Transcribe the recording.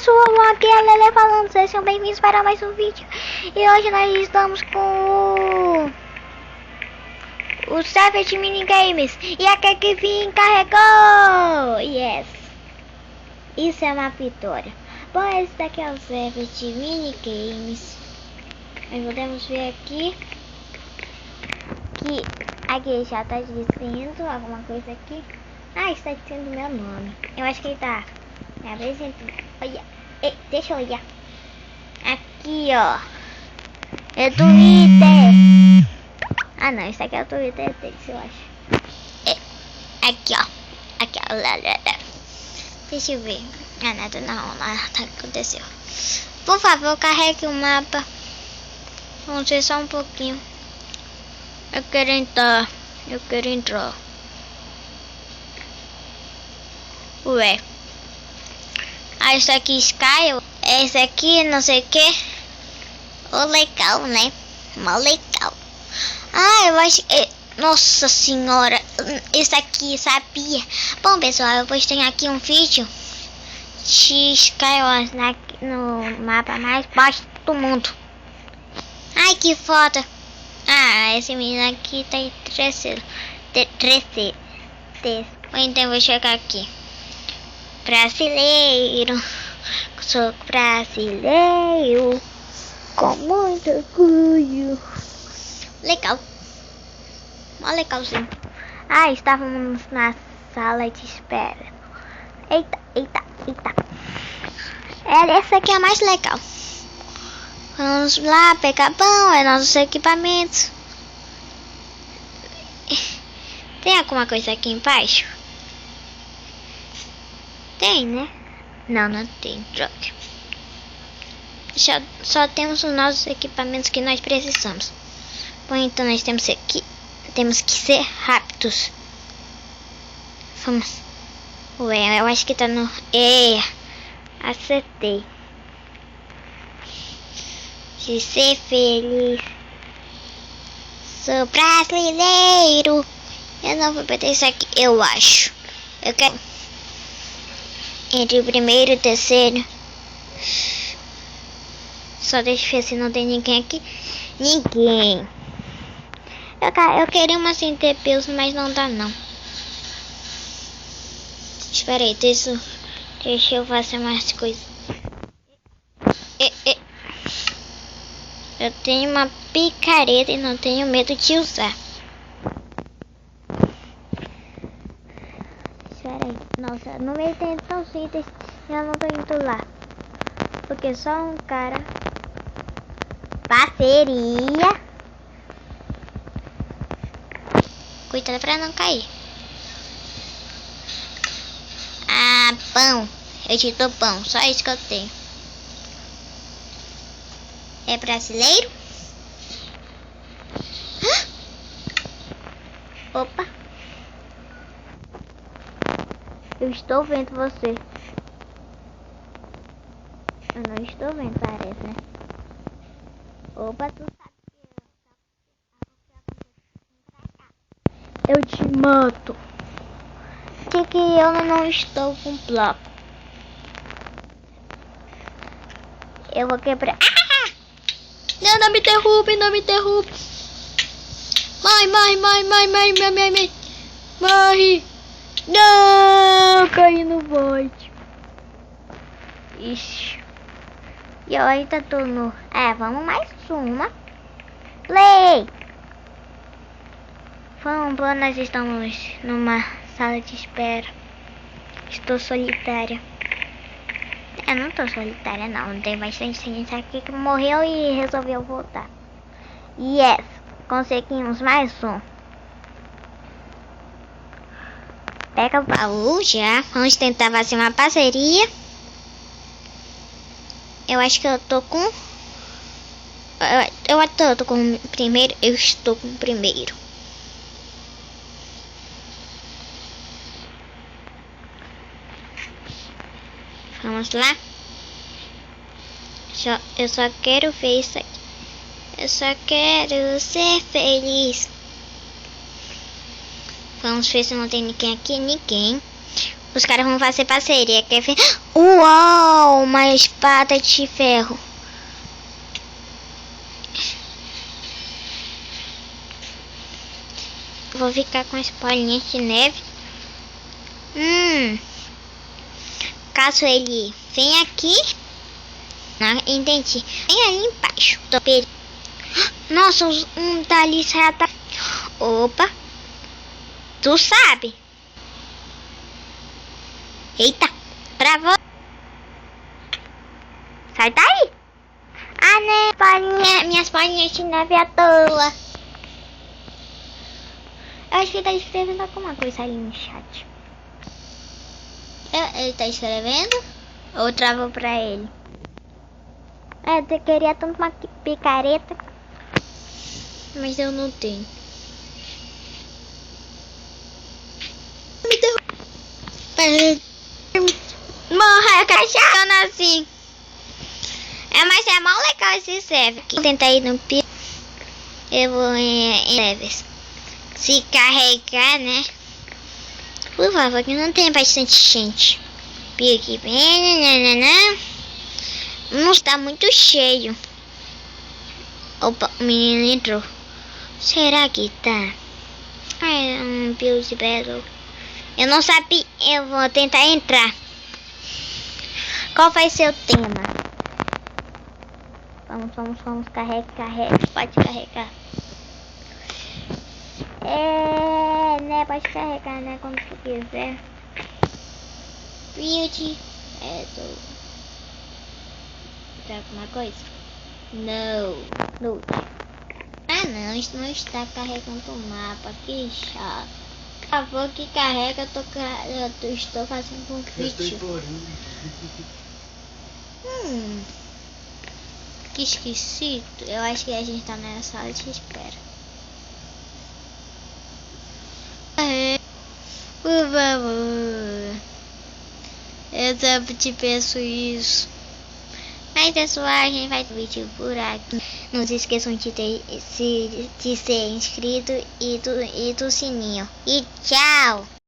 pessoal, aqui é a Lele falando, sejam bem-vindos para mais um vídeo. E hoje nós estamos com o server de minigames. E aqui que vim carregou! Yes! Isso é uma vitória. Bom, esse daqui é o server de minigames. Nós podemos ver aqui que aqui já está dizendo alguma coisa aqui. Ah, está dizendo meu nome. Eu acho que ele está me apresentando. Olha, deixa eu olhar. Aqui, ó. É o Twitter. Ah, não, isso aqui é o Twitter deles, eu acho. Aqui, ó. Aqui, ó. Deixa eu ver. Ah, nada não, nada aconteceu. Por favor, carregue o mapa. Vamos ver só um pouquinho. Eu quero entrar. Ué. Ah, isso aqui Sky. Esse aqui não sei o que. Oh, legal, né? Mó legal. Ah, eu acho que... Nossa senhora. Isso aqui, sabia? Bom, pessoal, eu postei aqui um vídeo de Skywars no mapa mais baixo do mundo. Ai, que foda. Ah, esse menino aqui tá em terceiro. Ou então eu vou chegar aqui. Brasileiro. Sou brasileiro. Com muito orgulho. Legal. Mó legalzinho. Ah, estávamos na sala de espera. Eita. Essa aqui é a mais legal. Vamos lá pegar pão, é nossos equipamentos. Tem alguma coisa aqui embaixo? Tem, né? Não tem, droga. Só temos os nossos equipamentos que nós precisamos. Bom, então nós temos que ser rápidos. Vamos. Ué, eu acho que tá no... acertei. De ser feliz. Sou brasileiro. Eu não vou perder isso aqui, eu acho. Eu quero... Entre o primeiro e o terceiro. Só deixa eu ver se não tem ninguém aqui. Ninguém. Eu queria uma CTPs, mas não dá não. Espera aí, deixa eu fazer mais coisas. Eu tenho uma picareta e não tenho medo de usar. Espera aí. Nossa, no meio tem tantos itens e eu não tô indo lá. Porque só um cara... Parceria. Cuidado pra não cair. Ah, pão. Eu te dou pão. Só isso que eu tenho. É brasileiro? Opa. Eu estou vendo você. Eu não estou vendo, parece, né? Opa, tu sabe que eu te mato. Que eu não estou com bloco. Eu vou quebrar. Ah! Não me derrube, não me derrube. Morre. Morre. Não, caí no void. Ixi. E eu ainda tô no... vamos mais uma. Play. Vamos, nós estamos numa sala de espera. Estou solitária. Eu não tô solitária não. Tem bastante gente aqui que morreu e resolveu voltar. Yes. Conseguimos mais um. Pega o baú já. Vamos tentar fazer uma parceria. Eu acho que eu tô com... Eu tô com o primeiro. Eu estou com o primeiro. Vamos lá. Eu só quero ver isso aqui. Eu só quero ser feliz. Vamos ver se não tem ninguém aqui. Ninguém. Os caras vão fazer parceria. Quer ver? Uau! Mas a espada de ferro. Vou ficar com as bolinhas de neve. Caso ele venha aqui. Não entendi. Vem ali embaixo. Nossa, dali sai atrás. Opa. Tu sabe. Eita. Bravo. Sai daí. Ah, né? Minhas bolinhas de neve à toa. Eu acho que ele tá escrevendo alguma coisa ali no chat. Ele tá escrevendo? Ou travou pra ele? Eu queria tanto uma picareta. Mas eu não tenho. Me derrubou. Morra, cachorro assim. Mas é mó legal esse server. Vou tentar ir no pico. Eu vou em leves. Se carregar, né? Por favor, que não tem bastante gente. Pique bem, não está muito cheio. Opa, o menino entrou. Será que tá? Build Battle. Eu não sabia. Eu vou tentar entrar. Qual vai ser o tema? Vamos, carrega. Pode carregar. Né? Pode carregar, né? Como tu quiser. Build Battle. Tem alguma coisa? Não. Não, isso não está carregando o mapa. Que chato. Por favor, que carrega. Eu estou fazendo um vídeo. Que esquisito. Eu acho que a gente tá na sala de espera. Por favor. Eu sempre te peço isso. Mas pessoal, a gente vai ter vídeo por aqui. Não se esqueçam de ser inscrito e do sininho. E tchau!